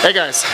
Hey guys,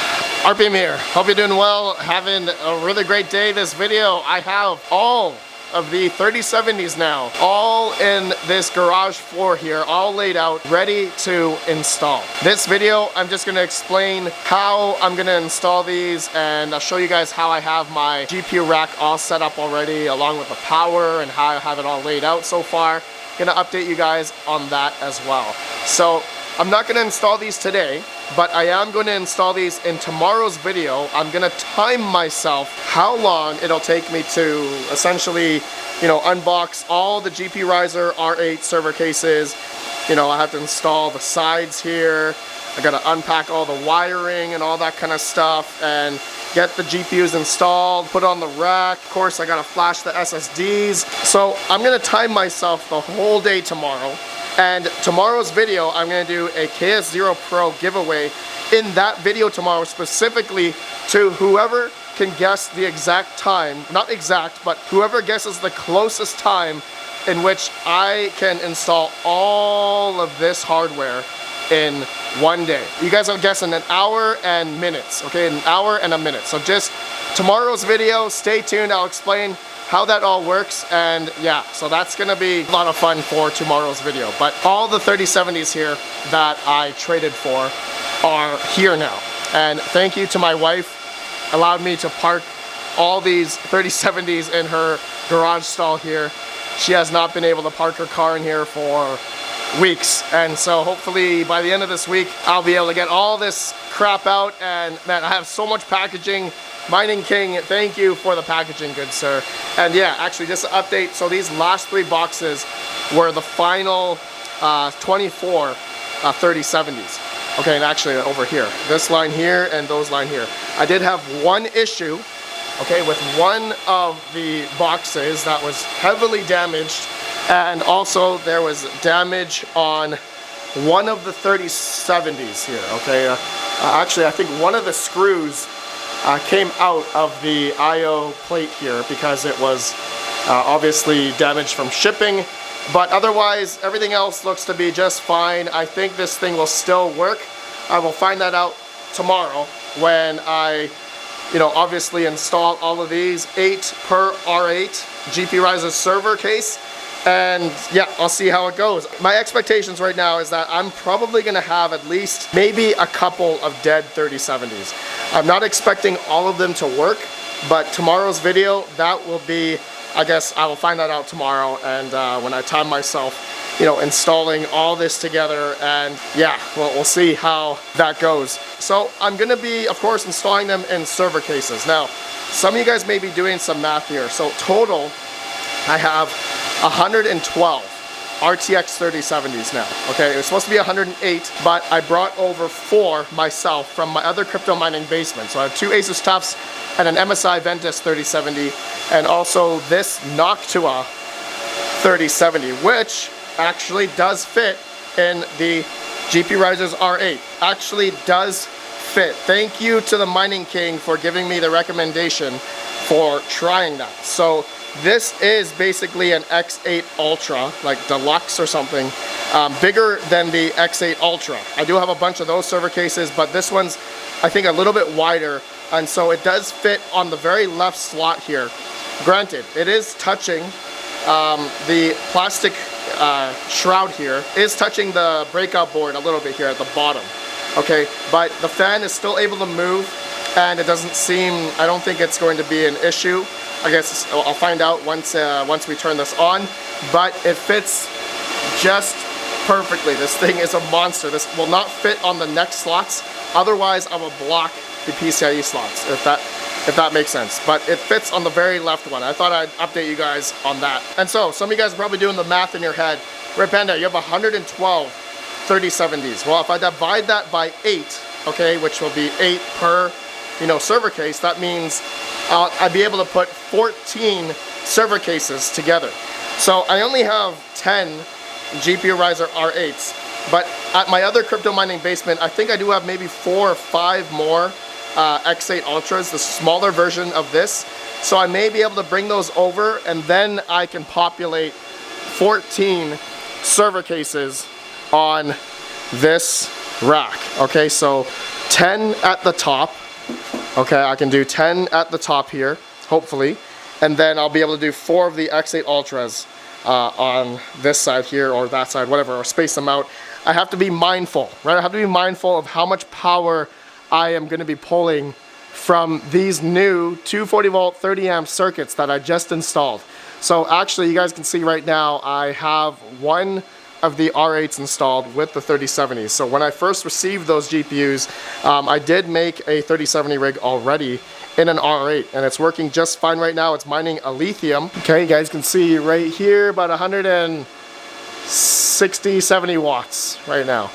RPM here. Hope you're doing well, having a really great day. This video, I have all of the 3070s now, all in this garage floor here, all laid out, ready to install. This video, I'm just gonna explain how I'm gonna install these, and I'll show you guys how I have my GPU rack all set up already, along with the power and how I have it all laid out so far. Gonna update you guys on that as well. So I'm not gonna install these today, but I am going to install these in tomorrow's video. I'm going to time myself how long it'll take me to essentially, unbox all the GP Riser R8 server cases. I have to install the sides here. I got to unpack all the wiring and all that kind of stuff and get the GPUs installed, put on the rack. Of course, I got to flash the SSDs. So I'm going to time myself the whole day tomorrow. And tomorrow's video, I'm going to do a KS0 Pro giveaway. In that video tomorrow, specifically to whoever can guess the exact time, not exact, but whoever guesses the closest time in which I can install all of this hardware in one day. You guys are guessing an hour and minutes, okay? An hour and a minute. So just tomorrow's video, stay tuned. I'll explain how that all works, and yeah, so that's gonna be a lot of fun for tomorrow's video. But all the 3070s here that I traded for are here now, and thank you to my wife, allowed me to park all these 3070s in her garage stall here. She has not been able to park her car in here for weeks, and so hopefully by the end of this week I'll be able to get all this crap out. And man, I have so much packaging. Mining King, thank you for the packaging, good sir. And yeah, actually just an update, so these last 3 boxes were the final 24 3070s. Okay, and actually over here, this line here and those line here. I did have one issue, okay, with one of the boxes that was heavily damaged, and also there was damage on one of the 3070s here, okay. Actually, I think one of the screws came out of the I/O plate here because it was obviously damaged from shipping, but otherwise everything else looks to be just fine. I think this thing will still work. I will find that out tomorrow when I obviously install all of these 8 per R8 GP Riser server case. And yeah, I'll see how it goes. My expectations right now is that I'm probably gonna have at least maybe a couple of dead 3070s. I'm not expecting all of them to work, but tomorrow's video, that will be, I guess I will find that out tomorrow, and when I time myself, installing all this together, and yeah, well, we'll see how that goes. So I'm gonna be, of course, installing them in server cases. Now, some of you guys may be doing some math here. So total, I have 112 RTX 3070s now. Okay, it was supposed to be 108, but I brought over 4 myself from my other crypto mining basement. So I have 2 Asus Tufts and an MSI Ventus 3070, and also this Noctua 3070, which actually does fit in the GP Riser's R8. Actually does fit. Thank you to the Mining King for giving me the recommendation for trying that. So this is basically an X8 Ultra, like deluxe or something, bigger than the X8 Ultra. I do have a bunch of those server cases, but this one's, I think, a little bit wider, and so it does fit on the very left slot here. Granted, it is touching the plastic shroud here, is touching the breakout board a little bit here at the bottom. Okay, but the fan is still able to move, and it doesn't seem, I don't think it's going to be an issue. I guess I'll find out once we turn this on, but it fits just perfectly. This thing is a monster. This will not fit on the next slots. Otherwise, I will block the PCIe slots, if that makes sense. But it fits on the very left one. I thought I'd update you guys on that. And so, some of you guys are probably doing the math in your head. Red Panda, you have 112 3070s. Well, if I divide that by 8, okay, which will be 8 per server case, that means I'd be able to put 14 server cases together. So I only have 10 GPU Riser R8s, but at my other crypto mining basement, I think I do have maybe 4 or 5 more X8 Ultras, the smaller version of this. So I may be able to bring those over, and then I can populate 14 server cases on this rack. Okay, so 10 at the top. Okay, I can do 10 at the top here, hopefully. And then I'll be able to do 4 of the X8 Ultras on this side here or that side, whatever, or space them out. I have to be mindful, right? I have to be mindful of how much power I am going to be pulling from these new 240 volt 30 amp circuits that I just installed. So actually, you guys can see right now, I have one of the R8s installed with the 3070s. So when I first received those GPUs, I did make a 3070 rig already in an R8, and it's working just fine right now. It's mining a lithium. Okay, you guys can see right here about 160, 70 watts right now.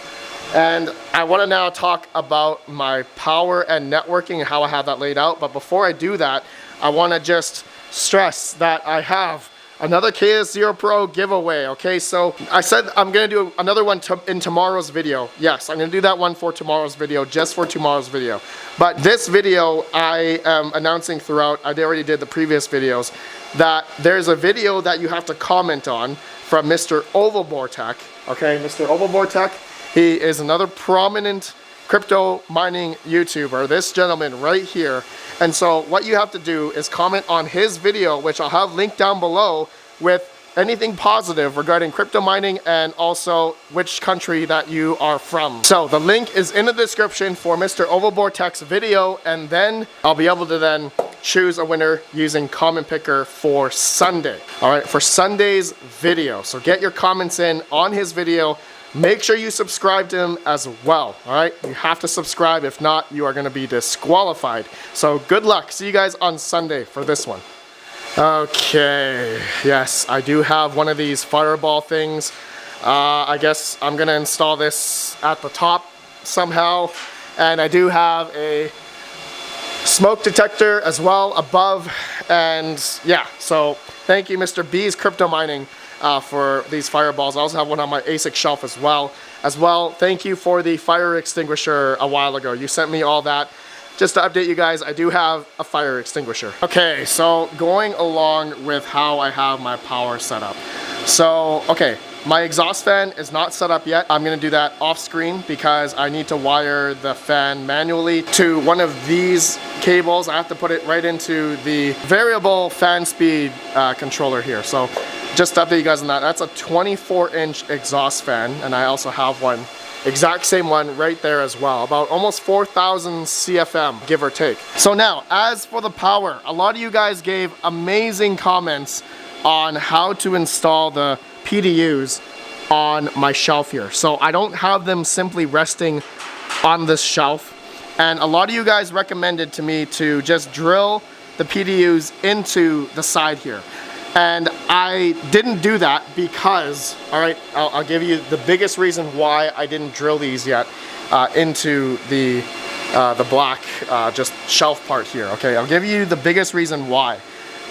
And I want to now talk about my power and networking and how I have that laid out. But before I do that, I want to just stress that I have another KS0 Pro giveaway. Okay, so I said I'm going to do another one in tomorrow's video. Yes, I'm going to do that one for tomorrow's video, just for tomorrow's video. But this video I am announcing throughout, I already did the previous videos, that there's a video that you have to comment on from Mr. Ovalbortech. Okay, Mr. Ovalbortech, he is another prominent crypto mining YouTuber, this gentleman right here. And so what you have to do is comment on his video, which I'll have linked down below, with anything positive regarding crypto mining and also which country that you are from. So the link is in the description for Mr. Ovalbortech's video, and then I'll be able to then choose a winner using Comment Picker for Sunday. All right, for Sunday's video. So get your comments in on his video. Make sure you subscribe to him as well, all right? You have to subscribe. If not, you are going to be disqualified. So good luck. See you guys on Sunday for this one. Okay, yes, I do have one of these fireball things. I guess I'm going to install this at the top somehow. And I do have a smoke detector as well above. And yeah, so thank you, Mr. B's Crypto Mining, for these fireballs. I also have one on my ASIC shelf as well. Thank you for the fire extinguisher a while ago. You sent me all that. Just to update you guys, I do have a fire extinguisher. Okay, so going along with how I have my power set up. So, okay, my exhaust fan is not set up yet. I'm gonna do that off screen because I need to wire the fan manually to one of these cables. I have to put it right into the variable fan speed controller here. So just to update you guys on that, that's a 24-inch exhaust fan, and I also have one, exact same one right there as well, about almost 4,000 CFM, give or take. So now, as for the power, a lot of you guys gave amazing comments on how to install the PDUs on my shelf here. So I don't have them simply resting on this shelf, and a lot of you guys recommended to me to just drill the PDUs into the side here. And I didn't do that because, all right, I'll give you the biggest reason why I didn't drill these yet into the black just shelf part here. Okay, I'll give you the biggest reason why.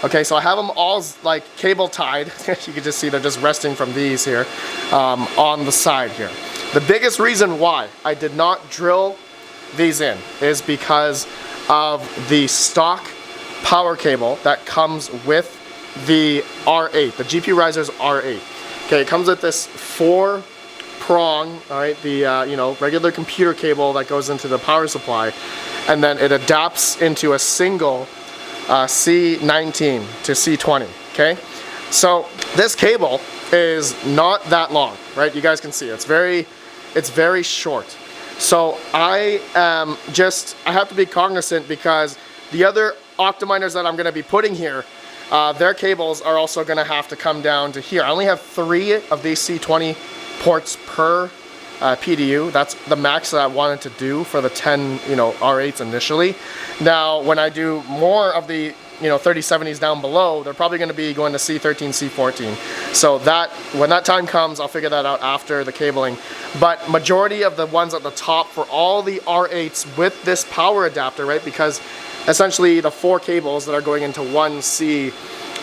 Okay, so I have them all like cable tied. You can just see they're just resting from these here on the side here. The biggest reason why I did not drill these in is because of the stock power cable that comes with the R8, the GPU Riser's R8. Okay, it comes with this 4-prong, all right, the regular computer cable that goes into the power supply, and then it adapts into a single C19 to C20. Okay, so this cable is not that long, right? You guys can see it's very short. So I have to be cognizant because the other Octaminers that I'm going to be putting here, their cables are also going to have to come down to here. I only have 3 of these C20 ports per PDU. That's the max that I wanted to do for the 10 R8s initially. Now when I do more of the 3070s down below, they're probably going to be going to C13, C14. So when that time comes, I'll figure that out after the cabling. But majority of the ones at the top for all the R8s with this power adapter, right? Because essentially the 4 cables that are going into one C20,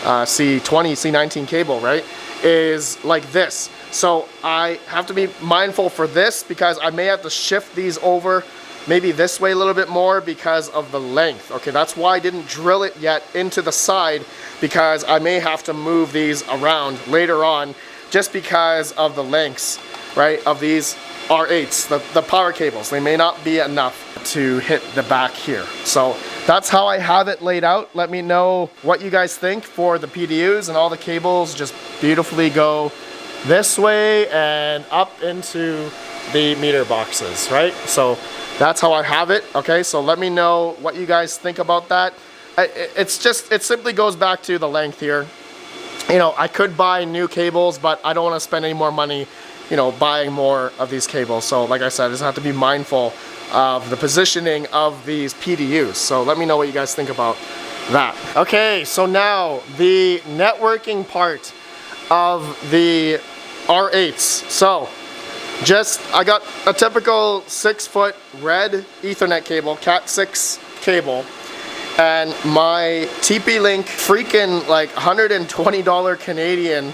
C19 cable, right, is like this. So I have to be mindful for this because I may have to shift these over maybe this way a little bit more because of the length. Okay, that's why I didn't drill it yet into the side, because I may have to move these around later on just because of the lengths, right, of these R8s, the power cables. They may not be enough to hit the back here. So that's how I have it laid out. Let me know what you guys think for the PDUs, and all the cables just beautifully go this way and up into the meter boxes, right? So that's how I have it. Okay, so let me know what you guys think about that. It simply goes back to the length here. You know, I could buy new cables, but I don't want to spend any more money, you know, buying more of these cables. So like I said, I just have to be mindful of the positioning of these PDUs. So let me know what you guys think about that. Okay, so now the networking part of the R8s. So I got a typical 6-foot red Ethernet cable, Cat 6 cable, and my TP-Link freaking like $120 Canadian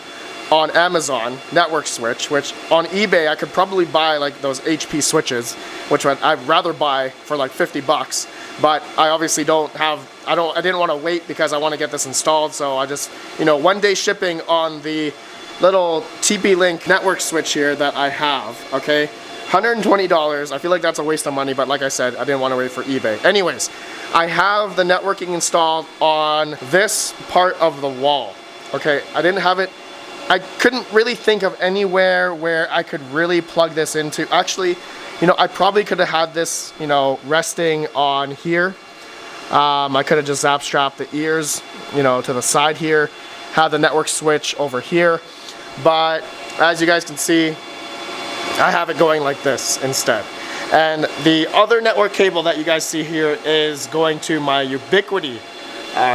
on Amazon network switch, which on eBay I could probably buy like those HP switches, which I'd rather buy for like 50 bucks. But I obviously I didn't want to wait because I want to get this installed. So I just, you know, 1-day shipping on the little TP-Link network switch here that I have, okay? $120. I feel like that's a waste of money, but like I said, I didn't want to wait for eBay. Anyways, I have the networking installed on this part of the wall, okay? I couldn't really think of anywhere where I could really plug this into. Actually, you know, I probably could have had this, you know, resting on here. I could have just zap strapped the ears, you know, to the side here, have the network switch over here. But as you guys can see, I have it going like this instead. And the other network cable that you guys see here is going to my Ubiquiti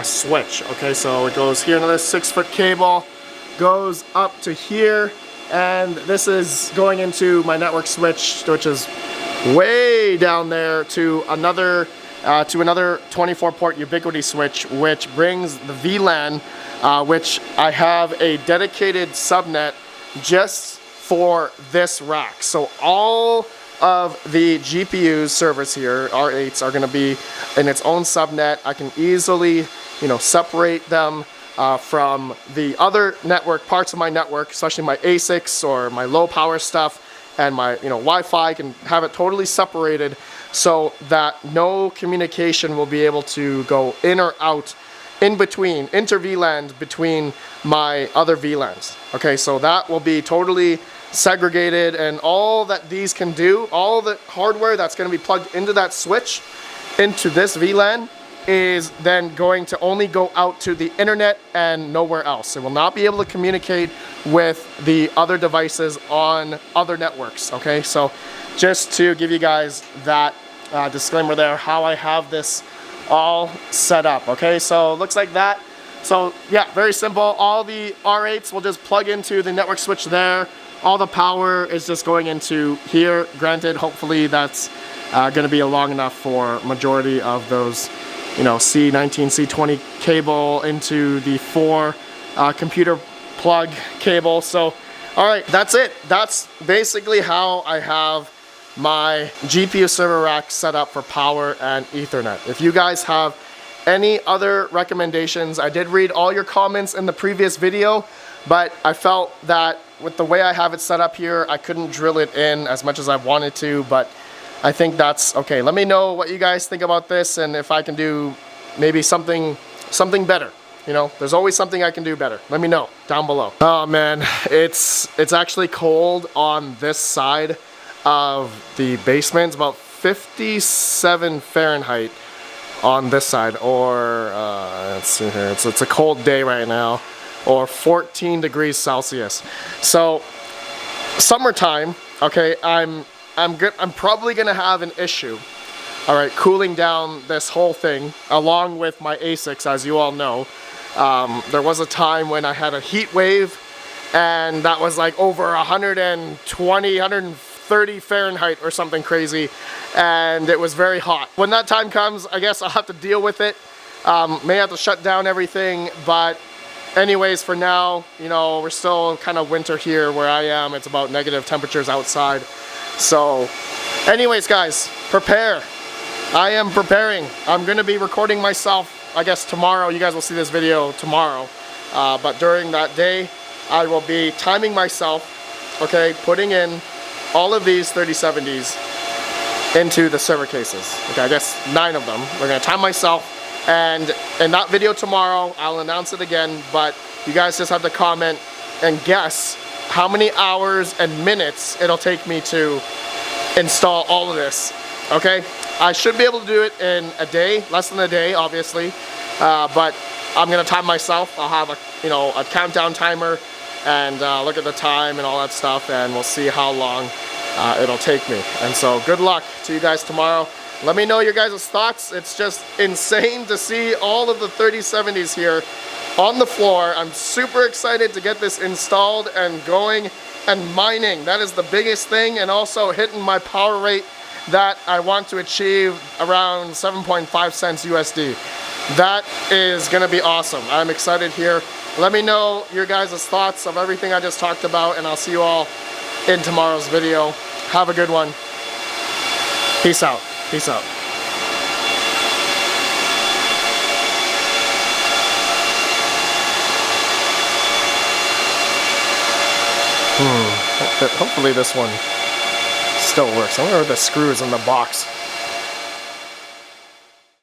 switch. Okay, so it goes here, another 6-foot cable, goes up to here, and this is going into my network switch, which is way down there to another 24-port Ubiquiti switch, which brings the VLAN, which I have a dedicated subnet just for this rack. So all of the GPU servers here, R8s, are going to be in its own subnet. I can easily, you know, separate them from the other network parts of my network, especially my ASICs or my low power stuff and my, you know, Wi-Fi. I can have it totally separated so that no communication will be able to go in or out in between, inter-VLAN between my other VLANs. Okay, so that will be totally segregated, and all that these can do, all the hardware that's going to be plugged into that switch, into this VLAN, is then going to only go out to the internet and nowhere else. It will not be able to communicate with the other devices on other networks. Okay, so just to give you guys that disclaimer there, how I have this all set up. Okay, so it looks like that. So yeah, very simple. All the R8s will just plug into the network switch there. All the power is just going into here. Granted, hopefully that's going to be long enough for majority of those, you know, C19, C20 cable into the 4 computer plug cable. So, all right, that's it. That's basically how I have my GPU server rack set up for power and Ethernet. If you guys have any other recommendations, I did read all your comments in the previous video, but I felt that with the way I have it set up here, I couldn't drill it in as much as I wanted to, but I think that's okay. Let me know what you guys think about this, and if I can do maybe something better. You know, there's always something I can do better. Let me know down below. Oh man, it's actually cold on this side of the basement. It's about 57 Fahrenheit on this side, or let's see here. It's a cold day right now, or 14 degrees Celsius. So summertime, okay, I'm probably gonna have an issue, all right, cooling down this whole thing along with my ASICs. As you all know, there was a time when I had a heat wave, and that was like over 120, 130 Fahrenheit or something crazy, and it was very hot. When that time comes, I guess I'll have to deal with it. May have to shut down everything, but anyways, for now, you know, we're still kind of winter here where I am. It's about negative temperatures outside. So anyways, guys, prepare. I am preparing. I'm going to be recording myself, I guess, tomorrow. You guys will see this video tomorrow. But during that day, I will be timing myself, okay, putting in all of these 3070s into the server cases. Okay, I guess 9 of them. We're gonna time myself, and in that video tomorrow, I'll announce it again, but you guys just have to comment and guess how many hours and minutes it'll take me to install all of this, okay? I should be able to do it in a day, less than a day, obviously, but I'm gonna time myself. I'll have a countdown timer and look at the time and all that stuff, and we'll see how long it'll take me. And so good luck to you guys tomorrow. Let me know your guys' thoughts. It's just insane to see all of the 3070s here on the floor. I'm super excited to get this installed and going and mining. That is the biggest thing, and also hitting my power rate that I want to achieve around 7.5 cents USD. That is gonna be awesome. I'm excited here. Let me know your guys' thoughts of everything I just talked about, and I'll see you all in tomorrow's video. Have a good one. Peace out. Peace out. Hopefully this one still works. I wonder if the screws in the box